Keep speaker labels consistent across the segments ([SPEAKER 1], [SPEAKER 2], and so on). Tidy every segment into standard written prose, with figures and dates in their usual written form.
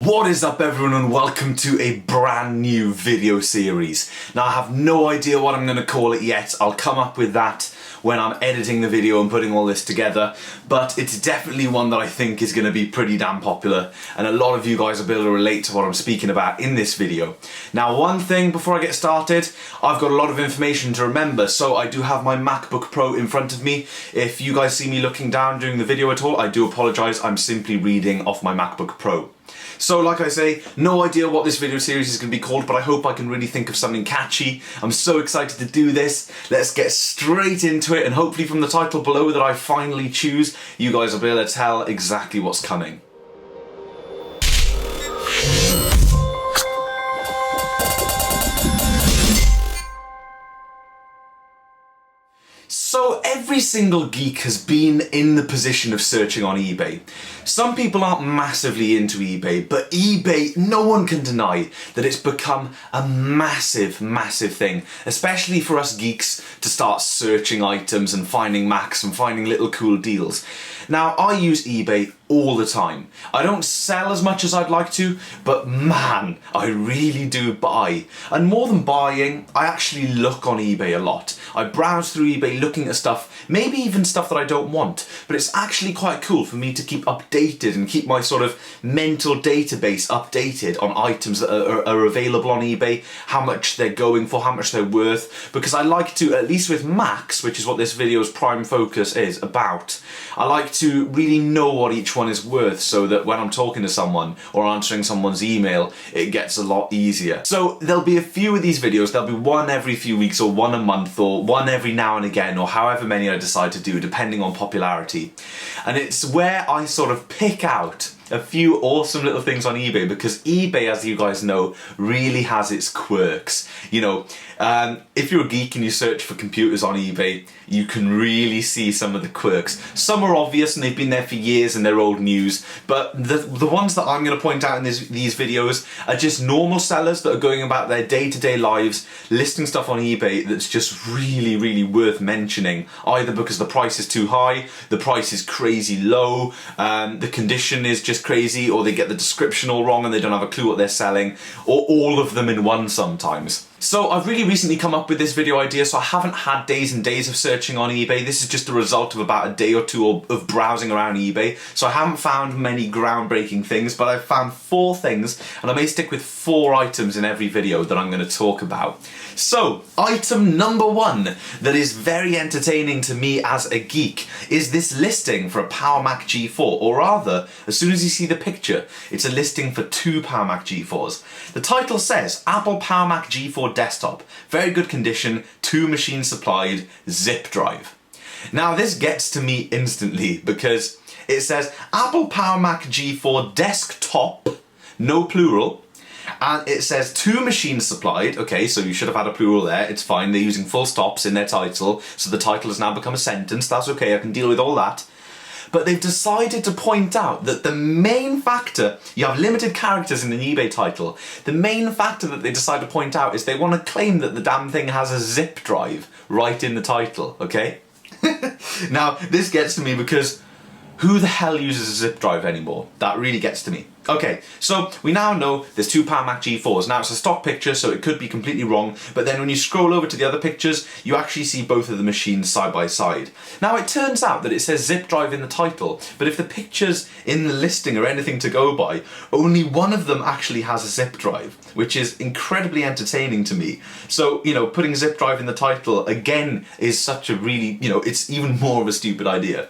[SPEAKER 1] What is up everyone and welcome to a brand new video series. Now I have no idea what I'm going to call it yet. I'll come up with that when I'm editing the video and putting all this together, but it's definitely one that I think is going to be pretty damn popular and a lot of you guys will be able to relate to what I'm speaking about in this video. Now one thing before I get started, I've got a lot of information to remember, so I do have my MacBook Pro in front of me. If you guys see me looking down during the video at all, I do apologise, I'm simply reading off my MacBook Pro. So like I say, no idea what this video series is going to be called, but I hope I can really think of something catchy. I'm so excited to do this. Let's get straight into it, and hopefully from the title below that I finally choose, you guys will be able to tell exactly what's coming. So every single geek has been in the position of searching on eBay. Some people aren't massively into eBay, but eBay, no one can deny that it's become a massive, massive thing, especially for us geeks to start searching items and finding Macs and finding little cool deals. Now, I use eBay all the time. I don't sell as much as I'd like to, but man, I really do buy. And more than buying, I actually look on eBay a lot. I browse through eBay looking at stuff, maybe even stuff that I don't want, but it's actually quite cool for me to keep updated and keep my sort of mental database updated on items that are available on eBay, how much they're going for, how much they're worth, because I like to, at least with Macs, which is what this video's prime focus is about, I like to really know what each one is worth so that when I'm talking to someone or answering someone's email, it gets a lot easier. So there'll be a few of these videos, there'll be one every few weeks or one a month or one every now and again or however many I decide to do depending on popularity. And it's where I sort of pick out a few awesome little things on eBay, because eBay, as you guys know, really has its quirks. You know, if you're a geek and you search for computers on eBay, you can really see some of the quirks. Some are obvious and they've been there for years and they're old news, but the ones that I'm going to point out in these videos are just normal sellers that are going about their day-to-day lives, listing stuff on eBay that's just really, really worth mentioning, either because the price is too high, the price is crazy low, the condition is just crazy, or they get the description all wrong and they don't have a clue what they're selling, or all of them in one sometimes. So I've really recently come up with this video idea, so I haven't had days and days of searching on eBay. This is just a result of about a day or two of browsing around eBay. So I haven't found many groundbreaking things, but I've found 4 things, and I may stick with 4 items in every video that I'm going to talk about. So, item number 1 that is very entertaining to me as a geek is this listing for a Power Mac G4, or rather, as soon as you see the picture, it's a listing for 2 Power Mac G4s. The title says, Apple Power Mac G4 Desktop, very good condition, 2 machines supplied, zip drive. Now this gets to me instantly because it says Apple Power Mac G4 Desktop, no plural, and it says 2 machines supplied. Okay, so you should have had a plural there, it's fine, they're using full stops in their title, so the title has now become a sentence, that's okay, I can deal with all that. But they've decided to point out that the main factor, you have limited characters in an eBay title, the main factor that they decide to point out is they want to claim that the damn thing has a zip drive right in the title, okay? Now, this gets to me because who the hell uses a zip drive anymore? That really gets to me. Okay, so we now know there's 2 Power Mac G4s. Now it's a stock picture, so it could be completely wrong, but then when you scroll over to the other pictures, you actually see both of the machines side by side. Now it turns out that it says zip drive in the title, but if the pictures in the listing are anything to go by, only one of them actually has a zip drive, which is incredibly entertaining to me. So, you know, putting zip drive in the title, again, is such a really, you know, it's even more of a stupid idea.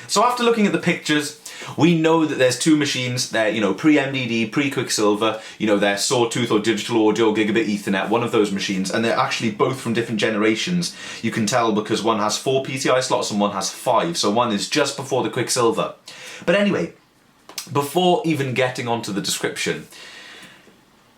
[SPEAKER 1] So after looking at the pictures, we know that there's 2 machines, they're, you know, pre-MDD, pre-Quicksilver, you know, they're sawtooth or digital audio, gigabit ethernet, one of those machines, and they're actually both from different generations. You can tell because one has 4 PCI slots and one has 5, so one is just before the Quicksilver. But anyway, before even getting onto the description,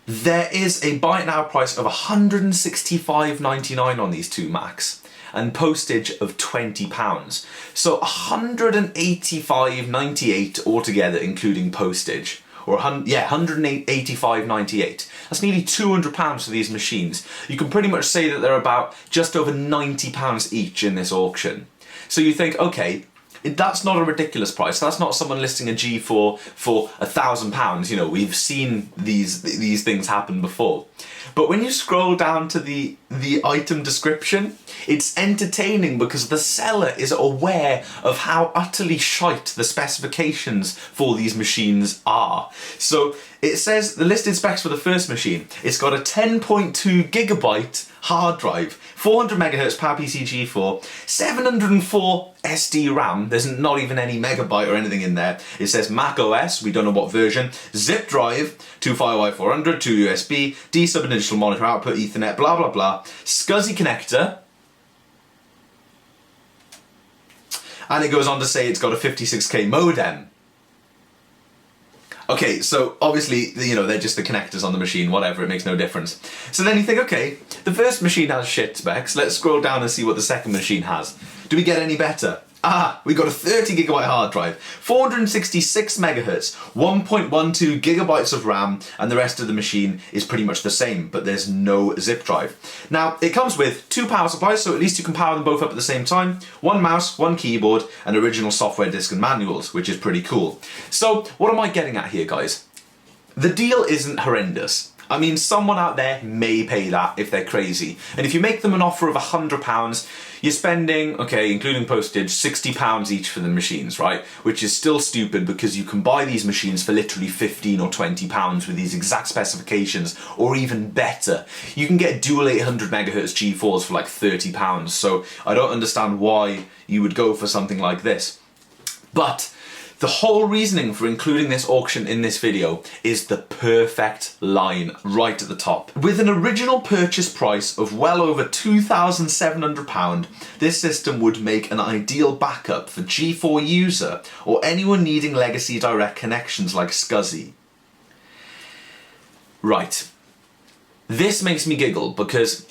[SPEAKER 1] there is a buy it now price of $165.99 on these 2 Macs. And postage of £20. So $185.98 altogether, including postage. Or $185.98. That's nearly £200 for these machines. You can pretty much say that they're about just over £90 each in this auction. So you think, okay, That's not a ridiculous price. That's not someone listing a G4 for £1,000. You know, we've seen these things happen before. But when you scroll down to the item description, it's entertaining because the seller is aware of how utterly shite the specifications for these machines are. So it says the listed specs for the first machine. It's got a 10.2 gigabyte hard drive, 400 megahertz PowerPC G4, 704 SD RAM. There's not even any megabyte or anything in there. It says Mac OS, we don't know what version, zip drive, 2 Firewire 400, 2 USB, D sub and digital monitor output, Ethernet, blah blah blah, SCSI connector, and it goes on to say it's got a 56k modem. Okay, so obviously, you know, they're just the connectors on the machine, whatever, it makes no difference. So then you think, okay, the first machine has shit specs, let's scroll down and see what the second machine has. Do we get any better? Ah, we got a 30 gigabyte hard drive, 466 megahertz, 1.12 gigabytes of RAM, and the rest of the machine is pretty much the same, but there's no zip drive. Now, it comes with 2 power supplies, so at least you can power them both up at the same time, 1 mouse, 1 keyboard, and original software disk and manuals, which is pretty cool. So, what am I getting at here, guys? The deal isn't horrendous. I mean, someone out there may pay that if they're crazy. And if you make them an offer of £100, you're spending, okay, including postage, £60 each for the machines, right? Which is still stupid because you can buy these machines for literally £15 or £20 with these exact specifications, or even better. You can get dual 800 megahertz G4s for like £30. So I don't understand why you would go for something like this. But the whole reasoning for including this auction in this video is the perfect line right at the top. With an original purchase price of well over £2,700, this system would make an ideal backup for G4 user or anyone needing legacy direct connections like SCSI. Right. This makes me giggle because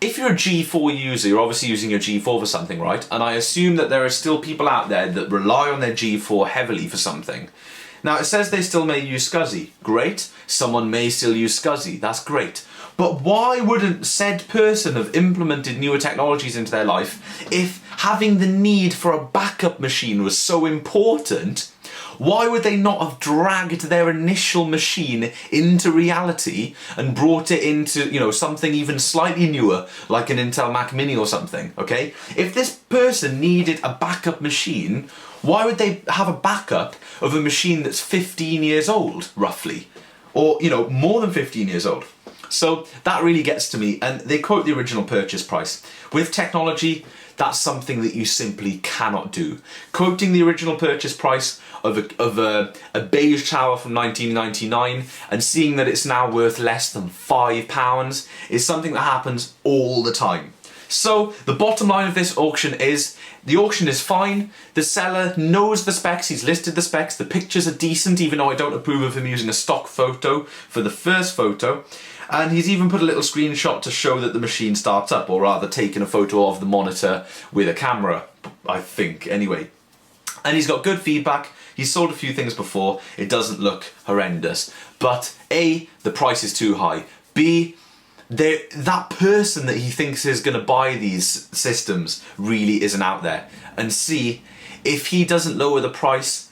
[SPEAKER 1] if you're a G4 user, you're obviously using your G4 for something, right? And I assume that there are still people out there that rely on their G4 heavily for something. Now, it says they still may use SCSI. Great. Someone may still use SCSI. That's great. But why wouldn't said person have implemented newer technologies into their life if having the need for a backup machine was so important? Why would they not have dragged their initial machine into reality and brought it into, you know, something even slightly newer, like an Intel Mac Mini or something, okay? If this person needed a backup machine, why would they have a backup of a machine that's 15 years old, roughly? Or, you know, more than 15 years old? So that really gets to me, and they quote the original purchase price. With technology, that's something that you simply cannot do. Quoting the original purchase price of a beige tower from 1999 and seeing that it's now worth less than £5 is something that happens all the time. So the bottom line of this auction is, the auction is fine, the seller knows the specs, he's listed the specs, the pictures are decent, even though I don't approve of him using a stock photo for the first photo, and he's even put a little screenshot to show that the machine starts up, or rather taken a photo of the monitor with a camera, I think, anyway. And he's got good feedback, he's sold a few things before, it doesn't look horrendous, but A, the price is too high, B, that person that he thinks is going to buy these systems really isn't out there. And C, if he doesn't lower the price,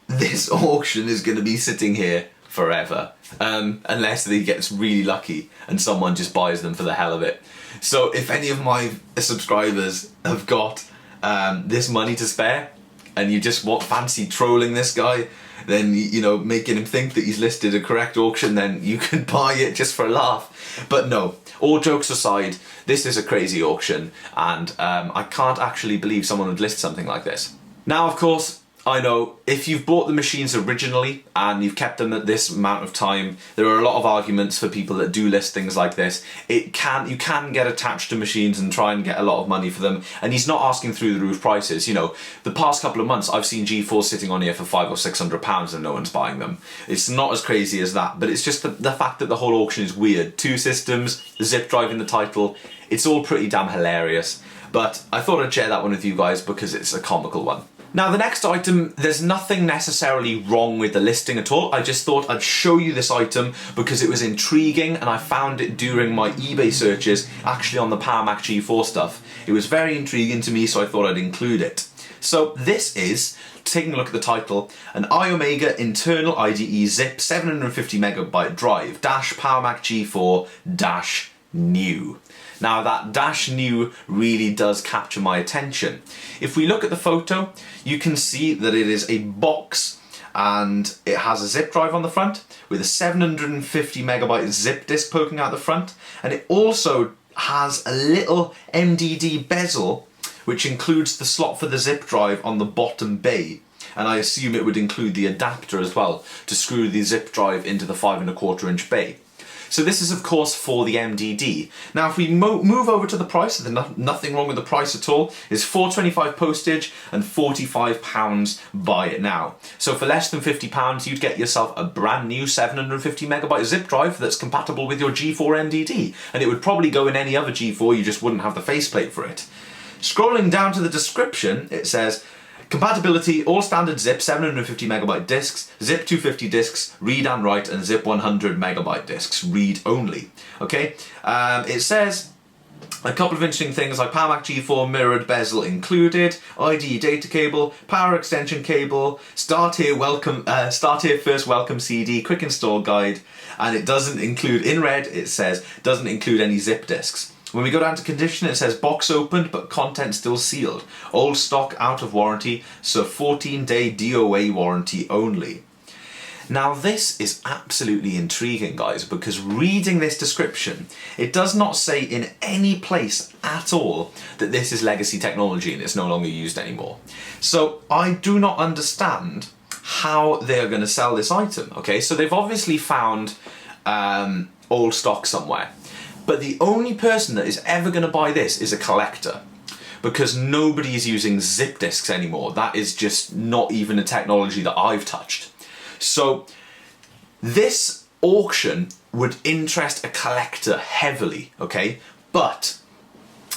[SPEAKER 1] this auction is going to be sitting here forever. Unless he gets really lucky and someone just buys them for the hell of it. So if any of my subscribers have got this money to spare and you just fancy trolling this guy, then, you know, making him think that he's listed a correct auction, then you can buy it just for a laugh. But no, all jokes aside, this is a crazy auction, and I can't actually believe someone would list something like this. Now, of course, I know if you've bought the machines originally and you've kept them at this amount of time, there are a lot of arguments for people that do list things like this. You can get attached to machines and try and get a lot of money for them, and he's not asking through the roof prices. You know, the past couple of months I've seen G4s sitting on here for £500 or £600 and no one's buying them. It's not as crazy as that, but it's just the fact that the whole auction is weird. 2 systems, the zip drive in the title, it's all pretty damn hilarious. But I thought I'd share that one with you guys because it's a comical one. Now, the next item, there's nothing necessarily wrong with the listing at all. I just thought I'd show you this item because it was intriguing and I found it during my eBay searches, actually on the Power Mac G4 stuff. It was very intriguing to me, so I thought I'd include it. So this is, taking a look at the title, an iOmega internal IDE zip 750MB drive dash Power Mac G4 dash new. Now that dash new really does capture my attention. If we look at the photo, you can see that it is a box and it has a zip drive on the front with a 750MB zip disk poking out the front, and it also has a little MDD bezel which includes the slot for the zip drive on the bottom bay, and I assume it would include the adapter as well to screw the zip drive into the 5¼ inch bay. So this is of course for the MDD. Now if we move over to the price, there's nothing wrong with the price at all. It's £4.25 postage and £45 buy it now. So for less than £50 you'd get yourself a brand new 750MB zip drive that's compatible with your G4 MDD, and it would probably go in any other G4, you just wouldn't have the faceplate for it. Scrolling down to the description, it says compatibility, all standard zip 750MB discs, zip 250 discs, read and write, and zip 100MB discs, read only. Okay, it says a couple of interesting things like Power Mac G4 mirrored bezel included, IDE data cable, power extension cable, start here first welcome CD, quick install guide, and it doesn't include, in red it says, doesn't include any zip discs. When we go down to condition, it says box opened but content still sealed. Old stock, out of warranty, so 14-day DOA warranty only. Now this is absolutely intriguing, guys, because reading this description, it does not say in any place at all that this is legacy technology and it's no longer used anymore. So I do not understand how they are going to sell this item. Okay, so they've obviously found old stock somewhere. But the only person that is ever going to buy this is a collector, because nobody is using zip disks anymore. That is just not even a technology that I've touched. So this auction would interest a collector heavily, okay? But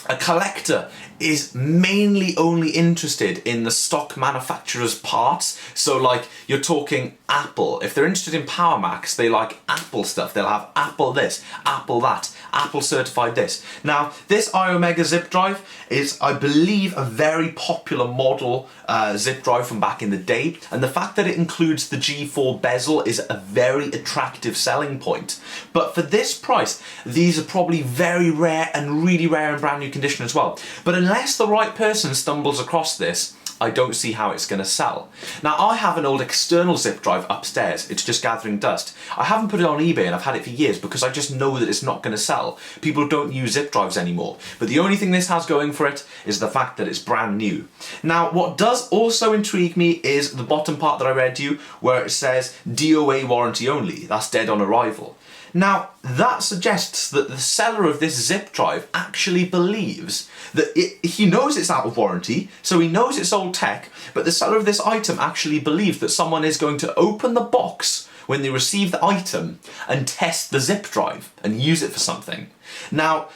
[SPEAKER 1] a collector is mainly only interested in the stock manufacturer's parts. So like, you're talking Apple. If they're interested in Power Macs, they like Apple stuff. They'll have Apple this, Apple that, Apple certified this. Now, this iOmega zip drive is, I believe, a very popular model zip drive from back in the day. And the fact that it includes the G4 bezel is a very attractive selling point. But for this price, these are probably very rare and really rare in brand new condition as well. But unless the right person stumbles across this, I don't see how it's going to sell. Now, I have an old external zip drive upstairs. It's just gathering dust. I haven't put it on eBay and I've had it for years because I just know that it's not going to sell. People don't use zip drives anymore. But the only thing this has going for it is the fact that it's brand new. Now, what does also intrigue me is the bottom part that I read to you where it says DOA warranty only. That's dead on arrival. Now, that suggests that the seller of this zip drive actually believes that he knows it's out of warranty, so he knows it's old tech, but the seller of this item actually believes that someone is going to open the box when they receive the item and test the zip drive and use it for something. Now,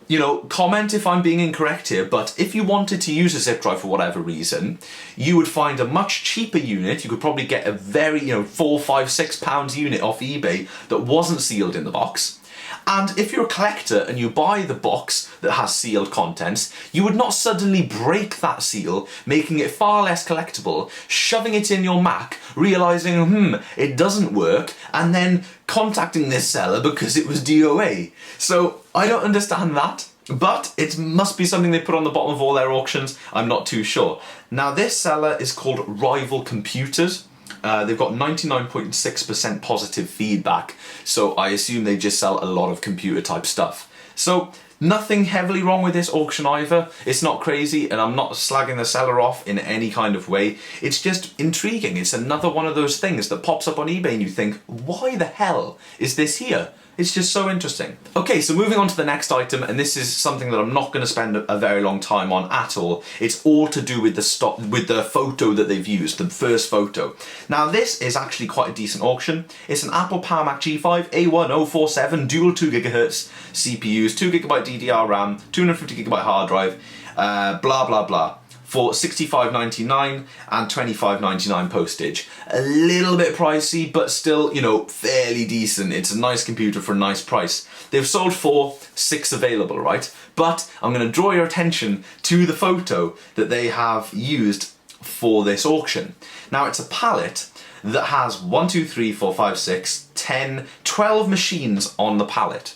[SPEAKER 1] you know, comment if I'm being incorrect here, but if you wanted to use a zip drive for whatever reason, you would find a much cheaper unit. You could probably get a very, £4, £5, £6 unit off eBay that wasn't sealed in the box. And if you're a collector and you buy the box that has sealed contents, you would not suddenly break that seal, making it far less collectible, shoving it in your Mac, realising, it doesn't work, and then contacting this seller because it was DOA. So I don't understand that, but it must be something they put on the bottom of all their auctions. I'm not too sure. Now, this seller is called Rival Computers. They've got 99.6% positive feedback, so I assume they just sell a lot of computer type stuff. So nothing heavily wrong with this auction either. It's not crazy, and I'm not slagging the seller off in any kind of way. It's just intriguing. It's another one of those things that pops up on eBay and you think, why the hell is this here? It's just so interesting. Okay, so moving on to the next item, and this is something that I'm not going to spend a very long time on at all. It's all to do with the photo that they've used, the first photo. Now, this is actually quite a decent auction. It's an Apple Power Mac G5 A1047 dual 2GHz CPUs, 2GB DDR RAM, 250GB hard drive, blah blah blah. for $65.99 and $25.99 postage. A little bit pricey, but still, you know, fairly decent. It's a nice computer for a nice price. They've sold 4, 6 available, right? But I'm going to draw your attention to the photo that they have used for this auction. Now, it's a palette that has 1, 2, 3, 4, 5, 6, 10, 12 machines on the palette.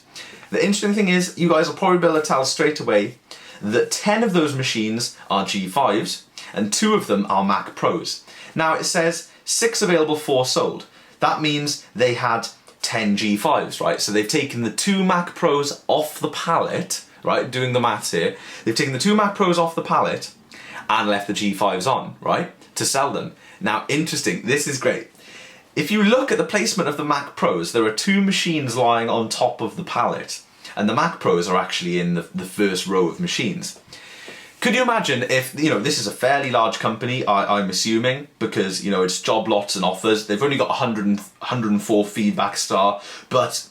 [SPEAKER 1] The interesting thing is, you guys will probably be able to tell straight away that 10 of those machines are G5s and 2 of them are Mac Pros. Now it says 6 available, 4 sold. That means they had 10 G5s, right? So they've taken the 2 Mac Pros off the palette, right? Doing the maths here. They've taken the 2 Mac Pros off the palette and left the G5s on, right? To sell them. Now, interesting, this is great. If you look at the placement of the Mac Pros, there are 2 machines lying on top of the palette, and the Mac Pros are actually in the first row of machines. Could you imagine if, you know, this is a fairly large company, I'm assuming, because, you know, it's job lots and offers. They've only got 104 feedback star, but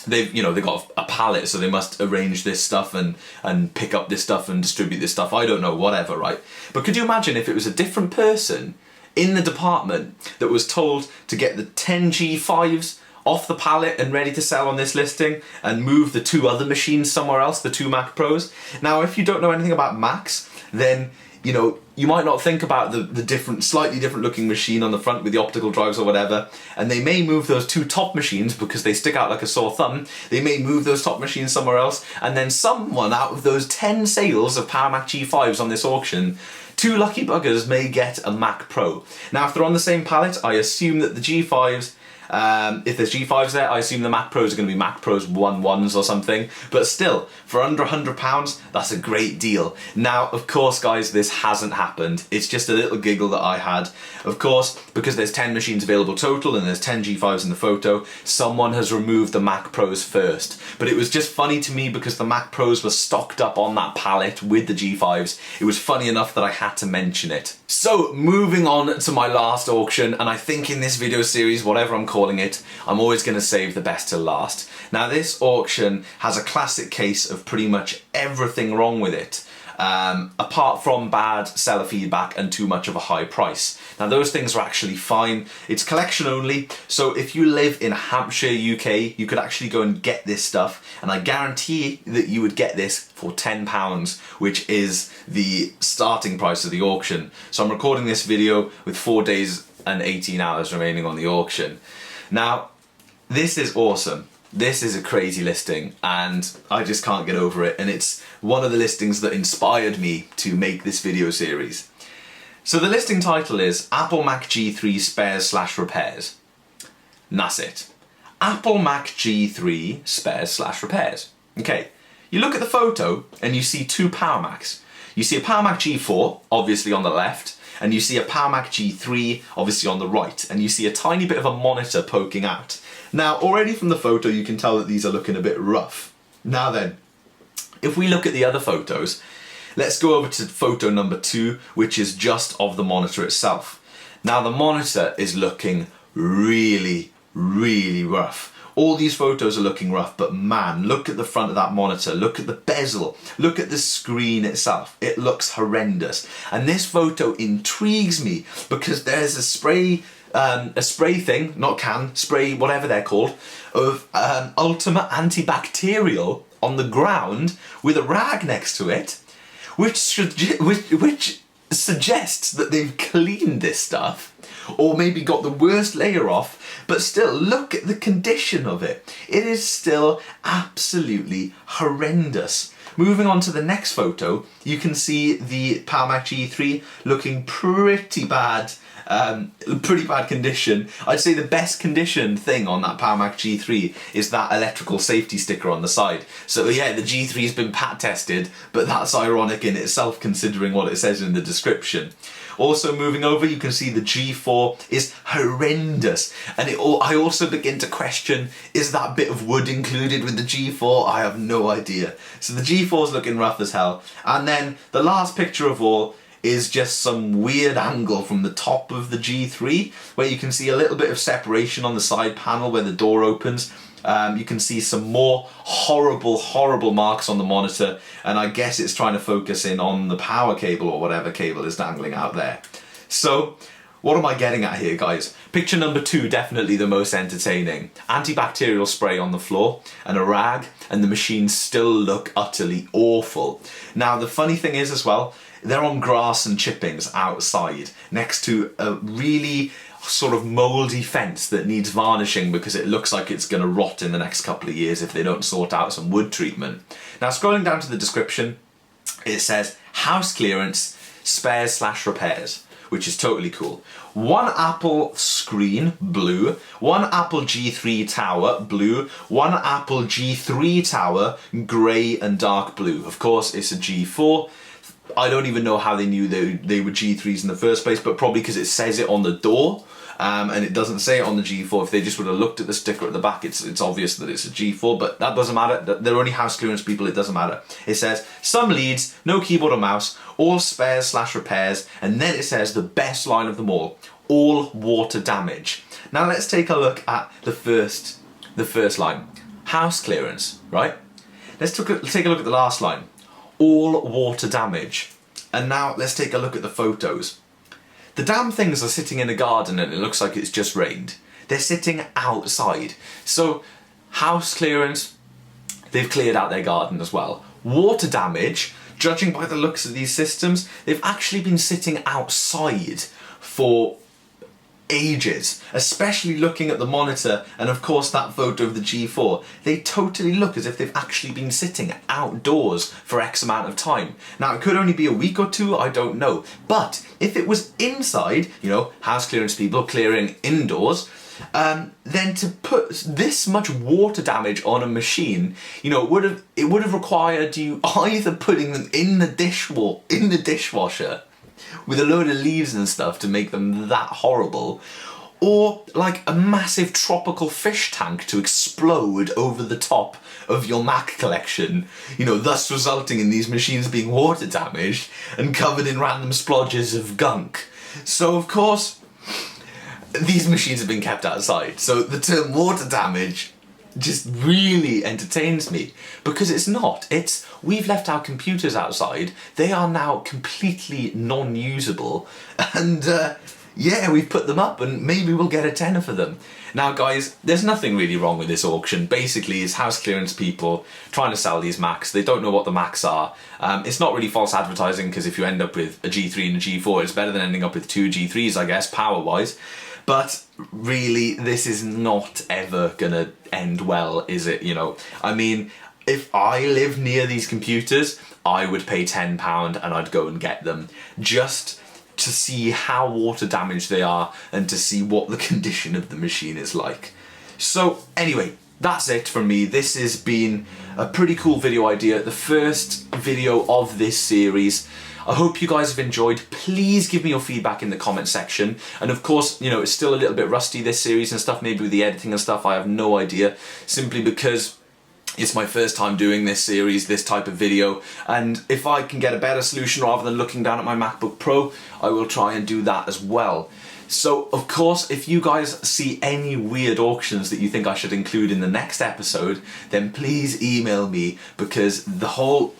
[SPEAKER 1] they've got a palette, so they must arrange this stuff and pick up this stuff and distribute this stuff. I don't know, whatever, right? But could you imagine if it was a different person in the department that was told to get the 10 G5s off the palette and ready to sell on this listing and move the 2 other machines somewhere else, the 2 Mac Pros? Now, if you don't know anything about Macs, then, you know, you might not think about the slightly different looking machine on the front with the optical drives or whatever, and they may move those 2 top machines because they stick out like a sore thumb. They may move those top machines somewhere else, and then someone out of those 10 sales of Power Mac G5s on this auction, 2 lucky buggers may get a Mac Pro. Now, if they're on the same palette, I assume that the G5s, if there's G5s there, I assume the Mac Pros are going to be Mac Pros 1.1s or something. But still, for under £100, that's a great deal. Now, of course, guys, this hasn't happened. It's just a little giggle that I had. Of course, because there's 10 machines available total and there's 10 G5s in the photo, someone has removed the Mac Pros first. But it was just funny to me because the Mac Pros were stocked up on that palette with the G5s. It was funny enough that I had to mention it. So, moving on to my last auction, and I think in this video series, whatever I'm calling it, I'm always going to save the best till last. Now, this auction has a classic case of pretty much everything wrong with it, apart from bad seller feedback and too much of a high price. Now, those things are actually fine. It's collection only, so if you live in Hampshire, UK, you could actually go and get this stuff, and I guarantee that you would get this for £10, which is the starting price of the auction. So I'm recording this video with 4 days and 18 hours remaining on the auction. Now, this is awesome. This is a crazy listing and I just can't get over it, and it's one of the listings that inspired me to make this video series. So the listing title is Apple Mac G3 Spares / Repairs. And that's it. Apple Mac G3 Spares / Repairs. Okay, you look at the photo and you see 2 Power Macs. You see a Power Mac G4, obviously on the left, and you see a Power Mac G3, obviously on the right, and you see a tiny bit of a monitor poking out. Now, already from the photo, you can tell that these are looking a bit rough. Now then, if we look at the other photos, let's go over to photo number 2, which is just of the monitor itself. Now, the monitor is looking really, really rough. All these photos are looking rough, but man, look at the front of that monitor, look at the bezel, look at the screen itself. It looks horrendous. And this photo intrigues me because there's a spray thing, not can, spray, whatever they're called, of Ultimate Antibacterial on the ground with a rag next to it, which suggests that they've cleaned this stuff, or maybe got the worst layer off, but still, look at the condition of it. It is still absolutely horrendous. Moving on to the next photo, you can see the Power Mac G3 looking pretty bad condition. I'd say the best conditioned thing on that Power Mac G3 is that electrical safety sticker on the side. So yeah, the G3's been pat tested, but that's ironic in itself considering what it says in the description. Also, moving over, you can see the G4 is horrendous, and I also begin to question, is that bit of wood included with the G4? I have no idea. So the G4's looking rough as hell. And then the last picture of all is just some weird angle from the top of the G3, where you can see a little bit of separation on the side panel where the door opens. You can see some more horrible marks on the monitor, and I guess it's trying to focus in on the power cable or whatever cable is dangling out there. So, what am I getting at here, guys? Picture number 2, definitely the most entertaining. Antibacterial spray on the floor and a rag, and the machines still look utterly awful. Now, the funny thing is as well, they're on grass and chippings outside, next to a really sort of mouldy fence that needs varnishing because it looks like it's going to rot in the next couple of years if they don't sort out some wood treatment. Now, scrolling down to the description, it says house clearance, spares/repairs, which is totally cool. 1 Apple screen, blue. 1 Apple G3 tower, blue. 1 Apple G3 tower, grey and dark blue. Of course, it's a G4. I don't even know how they knew they were G3s in the first place, but probably because it says it on the door, and it doesn't say it on the G4. If they just would have looked at the sticker at the back, it's obvious that it's a G4, but that doesn't matter. They're only house clearance people, it doesn't matter. It says, some leads, no keyboard or mouse, all spares/repairs, and then it says the best line of them all water damage. Now let's take a look at the first line. House clearance, right? Let's take a look at the last line. All water damage. And now let's take a look at the photos. The damn things are sitting in a garden and it looks like it's just rained. They're sitting outside. So, house clearance, they've cleared out their garden as well. Water damage, judging by the looks of these systems, they've actually been sitting outside for ages, especially looking at the monitor and of course that photo of the G4. They totally look as if they've actually been sitting outdoors for X amount of time. Now, it could only be a week or two, I don't know, but if it was inside, you know, house clearance people clearing indoors, then to put this much water damage on a machine, you know, it would have required you either putting them in the dishwasher with a load of leaves and stuff to make them that horrible, or like a massive tropical fish tank to explode over the top of your Mac collection, you know, thus resulting in these machines being water damaged and covered in random splodges of gunk. So of course, these machines have been kept outside. So the term water damage just really entertains me, because it's not. It's, we've left our computers outside, they are now completely non-usable, and yeah, we've put them up and maybe we'll get a tenner for them. Now guys, there's nothing really wrong with this auction. Basically, it's house clearance people trying to sell these Macs. They don't know what the Macs are. It's not really false advertising, because if you end up with a G3 and a G4, it's better than ending up with 2 G3s, I guess, power-wise. But really, this is not ever gonna end well, is it? You know, I mean, if I live near these computers, I would pay £10 and I'd go and get them, just to see how water damaged they are and to see what the condition of the machine is like. So anyway, that's it from me. This has been a pretty cool video idea, the first video of this series. I hope you guys have enjoyed. Please give me your feedback in the comment section. And of course, you know, it's still a little bit rusty, this series and stuff, maybe with the editing and stuff, I have no idea, simply because it's my first time doing this series, this type of video, and if I can get a better solution rather than looking down at my MacBook Pro, I will try and do that as well. So, of course, if you guys see any weird auctions that you think I should include in the next episode, then please email me, because the whole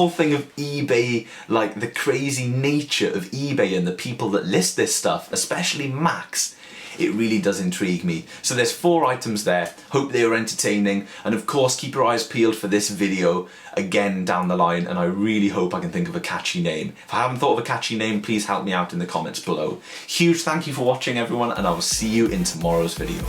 [SPEAKER 1] thing of eBay, like the crazy nature of eBay and the people that list this stuff, especially Macs, it really does intrigue me. So there's 4 items there. Hope they are entertaining, and of course keep your eyes peeled for this video again down the line, and I really hope I can think of a catchy name. If I haven't thought of a catchy name, please help me out in the comments below. Huge thank you for watching, everyone, and I will see you in tomorrow's video.